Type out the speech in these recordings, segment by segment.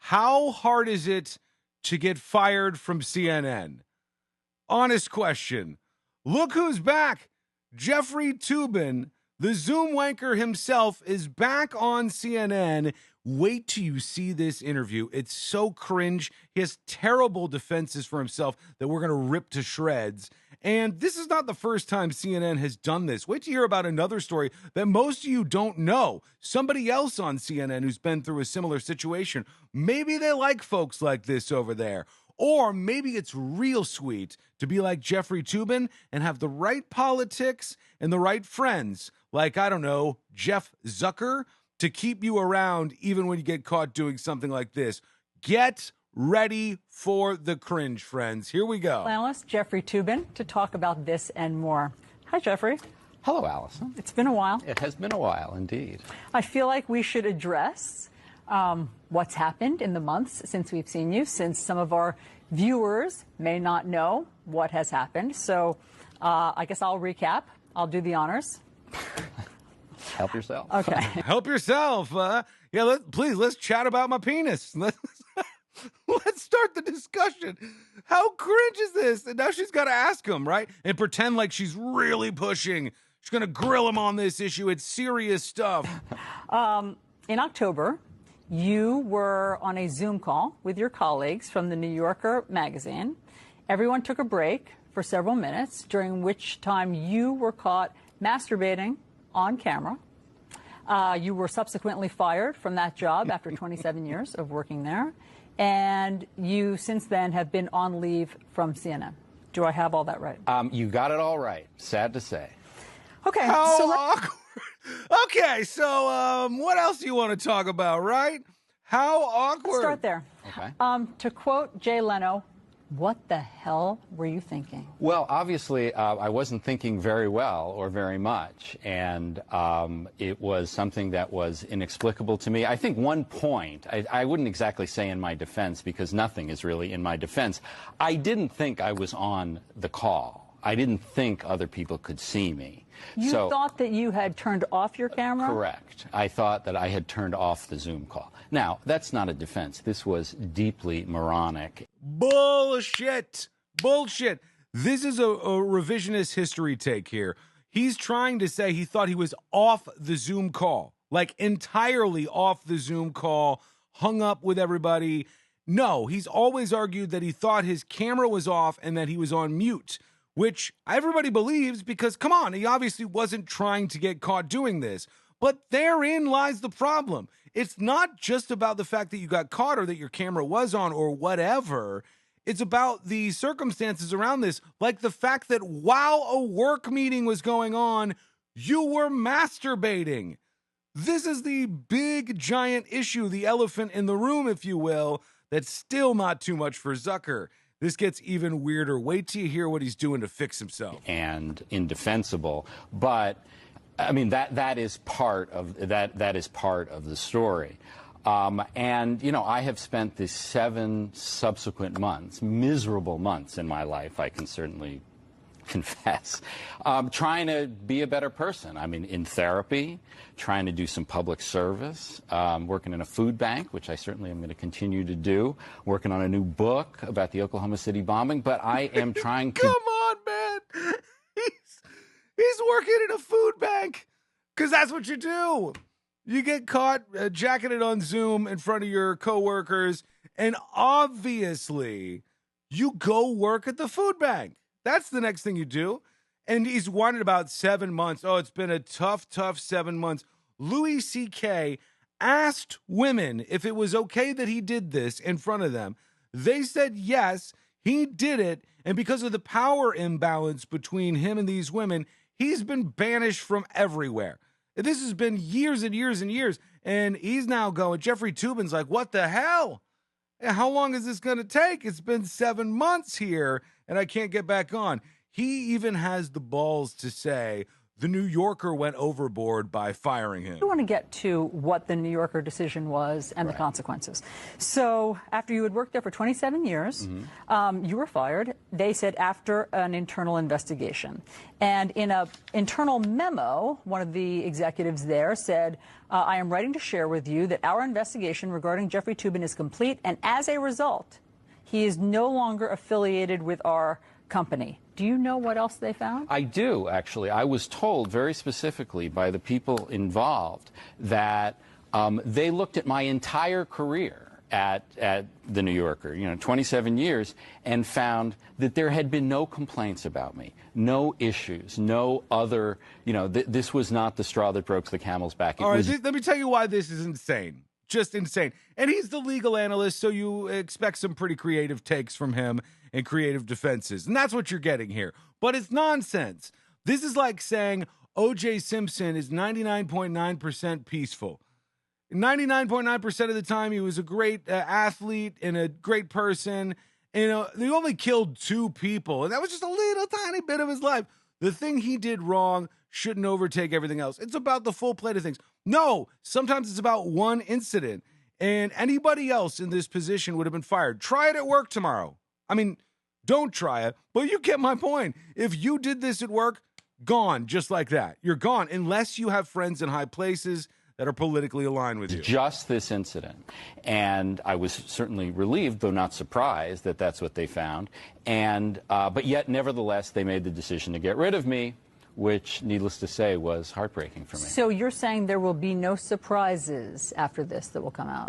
How hard is it to get fired from CNN? Honest question. Look who's back. Jeffrey Toobin, the Zoom wanker himself, is back on CNN. Wait till you see this interview. It's so cringe. He has terrible defenses for himself that we're going to rip to shreds. And this is not the first time CNN has done this. Wait to hear about another story that most of you don't know. Somebody else on CNN who's been through a similar situation. Maybe they like folks like this over there. Or maybe it's real sweet to be like Jeffrey Toobin and have the right politics and the right friends, like, I don't know, Jeff Zucker, to keep you around even when you get caught doing something like this. Get ready for the cringe, friends. Here we go. Analyst Jeffrey Toobin to talk about this and more. Hi, Jeffrey. Hello, Allison. It's been a while. It has been a while, indeed. I feel like we should address what's happened in the months since we've seen you, since some of our viewers may not know what has happened. So I guess I'll recap. I'll do the honors. Help yourself. Okay. Help yourself. Please, let's chat about my penis. Let's start the discussion. How cringe is this? And now she's got to ask him, right? And pretend like she's really pushing. She's going to grill him on this issue. It's serious stuff. In October, you were on a Zoom call with your colleagues from the New Yorker magazine. Everyone took a break for several minutes, during which time you were caught masturbating on camera. You were subsequently fired from that job after 27 years of working there. And you, since then, have been on leave from CNN. Do I have all that right? You got it all right. Sad to say. Okay. How awkward. Okay, so what else do you want to talk about, right? How awkward. Let's start there. Okay. To quote Jay Leno, what the hell were you thinking? Well, obviously, I wasn't thinking very well or very much, and it was something that was inexplicable to me. I think one point, I wouldn't exactly say in my defense, because nothing is really in my defense. I didn't think I was on the call. I didn't think other people could see me. You thought that you had turned off your camera? Correct. I thought that I had turned off the Zoom call. Now, that's not a defense. This was deeply moronic. Bullshit. Bullshit. This is a revisionist history take here. He's trying to say he thought he was off the Zoom call, like entirely off the Zoom call, hung up with everybody. No, he's always argued that he thought his camera was off and that he was on mute, which everybody believes because, come on, he obviously wasn't trying to get caught doing this. But therein lies the problem. It's not just about the fact that you got caught or that your camera was on or whatever. It's about the circumstances around this, like the fact that while a work meeting was going on, you were masturbating. This is the big, giant issue, the elephant in the room, if you will, that's still not too much for Zucker. This gets even weirder. Wait till you hear what he's doing to fix himself. And indefensible, but I mean that is part of that is part of the story. And you know, I have spent the 7 subsequent months, miserable months in my life, I can certainly confess, trying to be a better person. I mean, in therapy, trying to do some public service, working in a food bank, which I certainly am going to continue to do, working on a new book about the Oklahoma City bombing, but I am trying to... Come on, man! He's working in a food bank, because that's what you do. You get caught jacketed on Zoom in front of your coworkers, and obviously, you go work at the food bank. That's the next thing you do. And he's wanted about 7 months. Oh, it's been a tough 7 months. Louis C.K. asked women if it was okay that he did this in front of them. They said yes, he did it. And because of the power imbalance between him and these women, he's been banished from everywhere. This has been years and years and years. And he's now going, Jeffrey Toobin's like, what the hell? How long is this going to take? It's been 7 months here, and I can't get back on. He even has the balls to say the New Yorker went overboard by firing him. I want to get to what the New Yorker decision was and the consequences. So after you had worked there for 27 years, you were fired. They said after an internal investigation. And in an internal memo, one of the executives there said, I am writing to share with you that our investigation regarding Jeffrey Toobin is complete, and as a result, he is no longer affiliated with our company. Do you know what else they found? I do, actually. I was told very specifically by the people involved that they looked at my entire career at the New Yorker, 27 years, and found that there had been no complaints about me, no issues, no other, this was not the straw that broke the camel's back. All right, let me tell you why this is insane. Just insane. And he's the legal analyst, so you expect some pretty creative takes from him and creative defenses. And that's what you're getting here. But it's nonsense. This is like saying O.J. Simpson is 99.9% peaceful. 99.9% of the time, he was a great athlete and a great person. And, they only killed 2 people, and that was just a little tiny bit of his life. The thing he did wrong shouldn't overtake everything else. It's about the full plate of things. No, sometimes it's about one incident, and anybody else in this position would have been fired. Try it at work tomorrow. I mean, don't try it, but you get my point. If you did this at work, gone just like that. You're gone unless you have friends in high places that are politically aligned with you. Just this incident. And I was certainly relieved, though not surprised, that that's what they found. And but yet, nevertheless, they made the decision to get rid of me, which, needless to say, was heartbreaking for me. So you're saying there will be no surprises after this that will come out?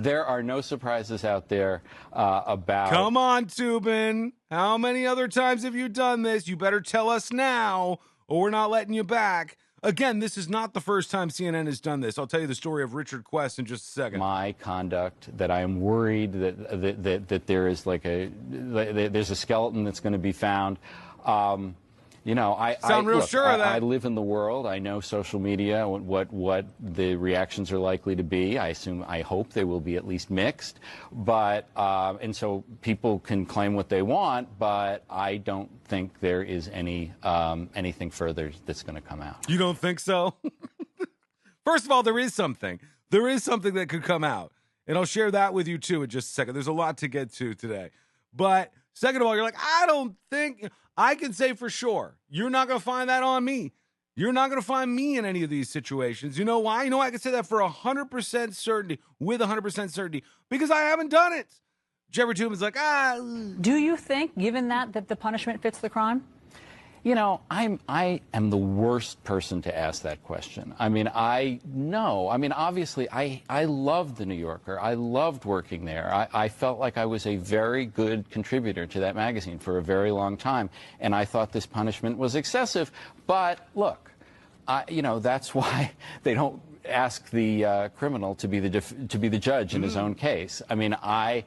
There are no surprises out there about... Come on, Toobin. How many other times have you done this? You better tell us now, or we're not letting you back. Again, this is not the first time CNN has done this. I'll tell you the story of Richard Quest in just a second. My conduct, that I am worried that there is there's a skeleton that's going to be found. I live in the world. I know social media, what the reactions are likely to be. I hope they will be at least mixed. But and so people can claim what they want, but I don't think there is anything further that's going to come out. You don't think so? First of all, there is something. There is something that could come out, and I'll share that with you too in just a second. There's a lot to get to today, but second of all, you're like, I don't think. I can say for sure, you're not going to find that on me. You're not going to find me in any of these situations. You know why? You know I can say that for 100% certainty, with 100% certainty, because I haven't done it. Jeffrey Toobin's like, Do you think, given that the punishment fits the crime? I am the worst person to ask that question. I mean, obviously, I loved the New Yorker. I loved working there. I felt like I was a very good contributor to that magazine for a very long time, and I thought this punishment was excessive. But look, that's why they don't ask the criminal to be the judge in his own case. I mean, I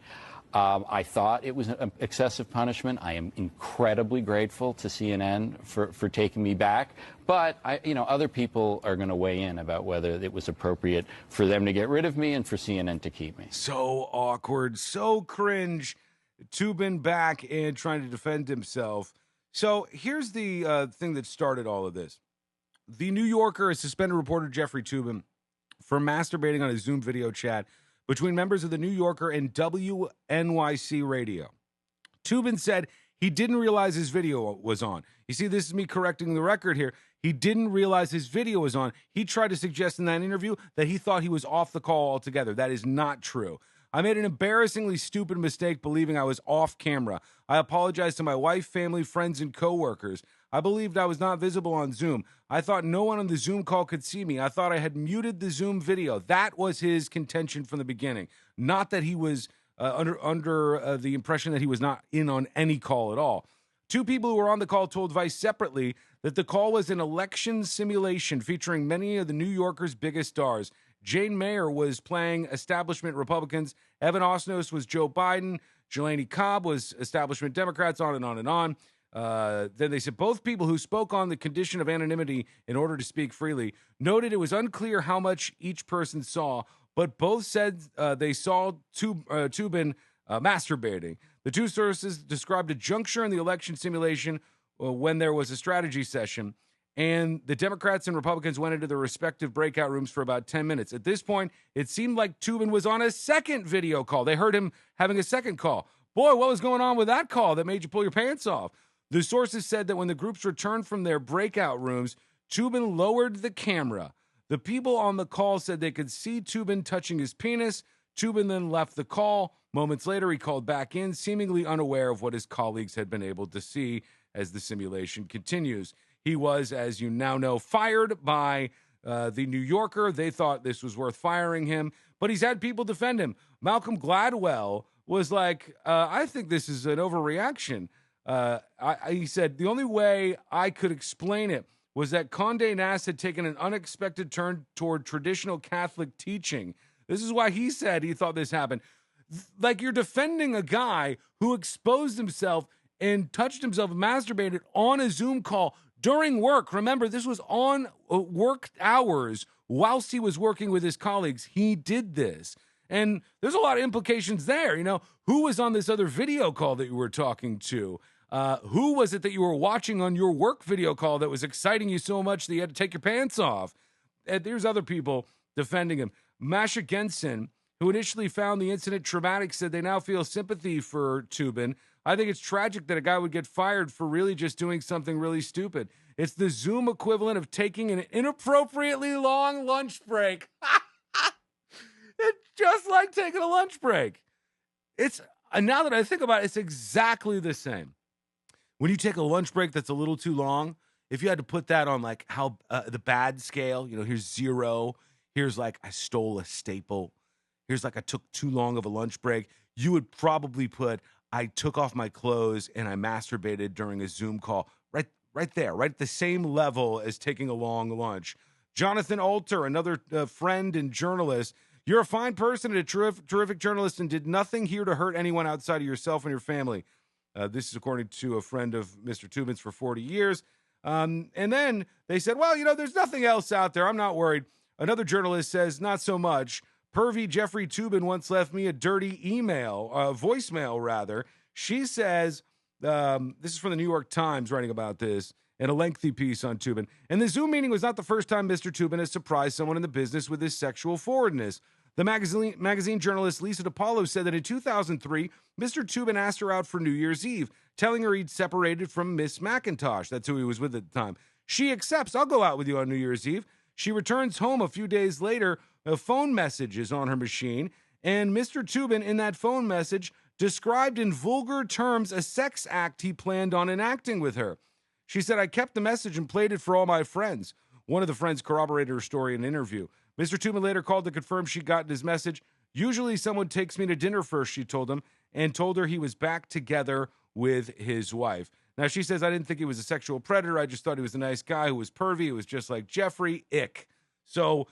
thought it was an excessive punishment. I am incredibly grateful to CNN for taking me back. But, other people are going to weigh in about whether it was appropriate for them to get rid of me and for CNN to keep me. So awkward, so cringe. Toobin back and trying to defend himself. So here's the thing that started all of this. The New Yorker has suspended reporter Jeffrey Toobin for masturbating on a Zoom video chat between members of the New Yorker and WNYC Radio. Toobin said he didn't realize his video was on. You see, this is me correcting the record here. He didn't realize his video was on. He tried to suggest in that interview that he thought he was off the call altogether. That is not true. I made an embarrassingly stupid mistake believing I was off camera. I apologize to my wife, family, friends, and coworkers. I believed I was not visible on Zoom. I thought no one on the Zoom call could see me. I thought I had muted the Zoom video. That was his contention from the beginning. Not that he was under the impression that he was not in on any call at all. 2 people who were on the call told Vice separately that the call was an election simulation featuring many of the New Yorker's biggest stars. Jane Mayer was playing establishment Republicans. Evan Osnos was Joe Biden. Jelani Cobb was establishment Democrats, on and on and on. Then they said both people who spoke on the condition of anonymity in order to speak freely noted it was unclear how much each person saw, but both said they saw Toobin masturbating. The 2 sources described a juncture in the election simulation when there was a strategy session, and the Democrats and Republicans went into their respective breakout rooms for about 10 minutes. At this point, it seemed like Toobin was on a second video call. They heard him having a second call. Boy, what was going on with that call that made you pull your pants off? The sources said that when the groups returned from their breakout rooms, Toobin lowered the camera. The people on the call said they could see Toobin touching his penis. Toobin then left the call. Moments later, he called back in, seemingly unaware of what his colleagues had been able to see as the simulation continues. He was, as you now know, fired by the New Yorker. They thought this was worth firing him, but he's had people defend him. Malcolm Gladwell was like, I think this is an overreaction. He said, the only way I could explain it was that Condé Nast had taken an unexpected turn toward traditional Catholic teaching. This is why he said he thought this happened. Like, you're defending a guy who exposed himself and touched himself, masturbated on a Zoom call during work. Remember, this was on work hours whilst he was working with his colleagues. He did this. And there's a lot of implications there. You know, who was on this other video call that you were talking to? Who was it that you were watching on your work video call that was exciting you so much that you had to take your pants off? And there's other people defending him. Masha Gensen, who initially found the incident traumatic, said they now feel sympathy for Toobin. I think it's tragic that a guy would get fired for really just doing something really stupid. It's the Zoom equivalent of taking an inappropriately long lunch break. It's just like taking a lunch break. Now that I think about it, it's exactly the same. When you take a lunch break that's a little too long, if you had to put that on like how the bad scale, you know, here's 0, here's like I stole a staple, here's like I took too long of a lunch break, you would probably put I took off my clothes and I masturbated during a Zoom call. Right there, right at the same level as taking a long lunch. Jonathan Alter, another friend and journalist. You're a fine person and a terrific journalist and did nothing here to hurt anyone outside of yourself and your family. This is according to a friend of Mr. Toobin's for 40 years. And then they said, well, you know, there's nothing else out there. I'm not worried. Another journalist says, not so much. Pervy Jeffrey Toobin once left me a dirty voicemail rather. She says, this is from the New York Times writing about this in a lengthy piece on Toobin. And the Zoom meeting was not the first time Mr. Toobin has surprised someone in the business with his sexual forwardness. The magazine journalist Lisa DiPaolo said that in 2003, Mr. Toobin asked her out for New Year's Eve, telling her he'd separated from Miss McIntosh. That's who he was with at the time. She accepts. I'll go out with you on New Year's Eve. She returns home a few days later. A phone message is on her machine, and Mr. Toobin, in that phone message, described in vulgar terms a sex act he planned on enacting with her. She said, I kept the message and played it for all my friends. One of the friends corroborated her story in an interview. Mr. Toobin later called to confirm she'd gotten his message. Usually someone takes me to dinner first, she told him, and told her he was back together with his wife. Now, she says, I didn't think he was a sexual predator. I just thought he was a nice guy who was pervy. He was just like Jeffrey. Ick. So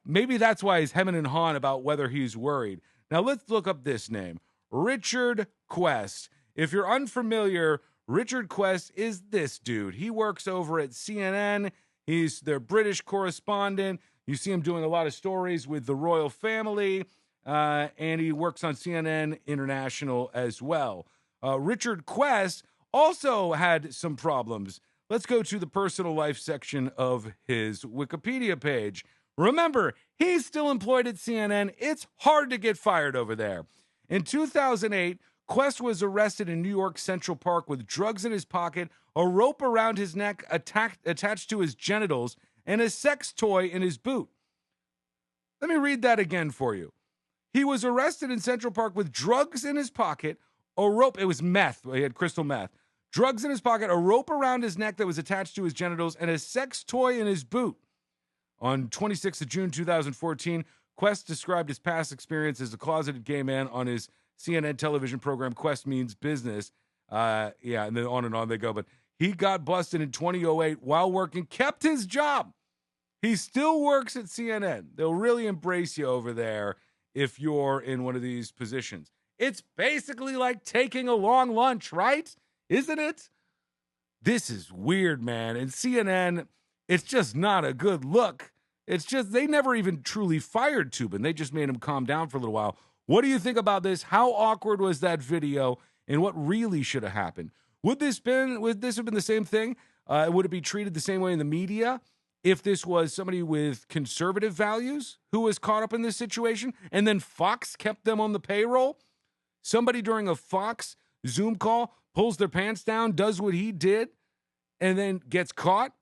maybe that's why he's hemming and hawing about whether he's worried. Now, let's look up this name. Richard Quest. If you're unfamiliar, Richard Quest is this dude. He works over at CNN. He's their British correspondent. You see him doing a lot of stories with the royal family, and he works on CNN International as well. Richard Quest also had some problems. Let's go to the personal life section of his Wikipedia page. Remember, he's still employed at CNN. It's hard to get fired over there. In 2008, Quest was arrested in New York Central Park with drugs in his pocket, a rope around his neck attached to his genitals, and a sex toy in his boot. Let me read that again for you. He was arrested in Central Park with drugs in his pocket, a rope, it was meth, he had crystal meth, drugs in his pocket, a rope around his neck that was attached to his genitals, and a sex toy in his boot. On 26th of June 2014, Quest described his past experience as a closeted gay man on his CNN television program, Quest Means Business. And then on they go. But he got busted in 2008 while working, kept his job. He still works at CNN. They'll really embrace you over there if you're in one of these positions. It's basically like taking a long lunch, right? Isn't it? This is weird, man. And CNN, it's just not a good look. It's just, they never even truly fired Toobin. They just made him calm down for a little while. What do you think about this? How awkward was that video? And what really should have happened? Would this have been the same thing? Would it be treated the same way in the media if this was somebody with conservative values who was caught up in this situation and then Fox kept them on the payroll? Somebody during a Fox Zoom call pulls their pants down, does what he did, and then gets caught,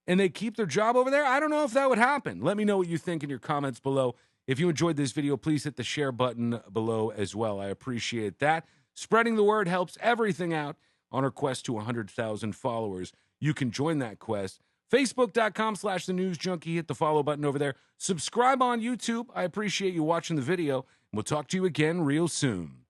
and they keep their job over there? I don't know if that would happen. Let me know what you think in your comments below. If you enjoyed this video, please hit the share button below as well. I appreciate that. Spreading the word helps everything out on our quest to 100,000 followers. You can join that quest. Facebook.com/TheNewsJunkie. Hit the follow button over there. Subscribe on YouTube. I appreciate you watching the video. And we'll talk to you again real soon.